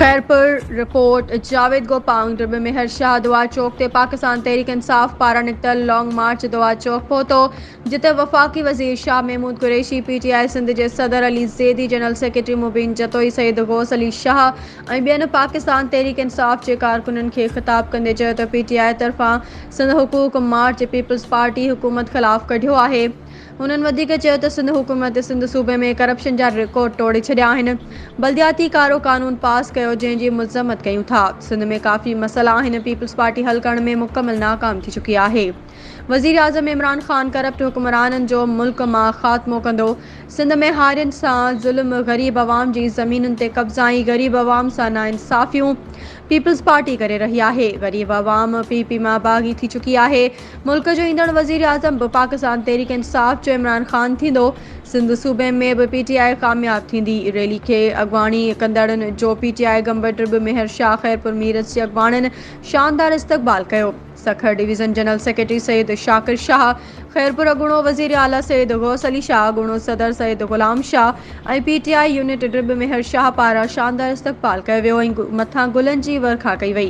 Khairpur report Javed Gopang ड्रिब Mehar Shah दुआ चौक ते पाकिस्तान तहरीक इंसाफ पारा निकतल long मार्च दुआ चौक पहुतो जिते वफाकी वजीर शाह महमूद कुरैशी PTI सिंध के सदर अली ज़ैदी जनरल सेक्रेटरी मुबीन जतोई सईद गौस अली शाह बेन पाकिस्तान तहरीक इंसाफ के कारकुनन के खिताब कंदे चयो तो PTI तरफा सिंध हुकूक मार्च पीपल्स पार्टी हुकूमत खिलाफ कढ़ियो है। उन्होंने चयो तो सिंध हुकूमत सिंध सूबे में करप्शन जा रिकॉर्ड तोड़े छड़िया आहिनि। बल्दियाती कारो कानून पास कयो जंहिंजी मुज़म्मत कयूं था। सिंध में काफ़ी मसला आहिनि। पीपल्स पार्टी हल करण में मुकम्मल नाकाम थी चुकी है। वज़ीर आज़म इमरान खान करप्ट हुक्मरानन जो मुल्क मां ख़ात्मो कंदो। सिंध में हारियन सां ज़ुल्म गरीब अवाम जी ज़मीनुन ते कब्ज़ाई गरीब अवाम सां नाइंसाफ़ियूं पीपल्स पार्टी करे रही है। गरीब अवाम PP मां बागी थी चुकी है। मुल्क जो ईंदड़ वज़ीर आज़म भी पाकिस्तान तहरीक इंसाफ जो इमरान खान थींदो। सिंध सूबे में भी PTI कामयाब थींदी। रैली के अगवानी कंदड़न जो PTI गंबर ड्रिब मेहर शाह खैरपुर मीरज के अगवानन शानदार इस्तकबाल कयो। Sukkur division general secretary Syed Shakir Shah, Khairpur अगुणो वज़ीर आला सैयद गौस अली शाह, अगुणो सदर सैयद गुलाम शाह PTI यूनिट ड्रिब मेहर शाह पारा शानदार इस्तकबाल कयो वियो ऐं मथां गुलन जी वर्खा कई वई।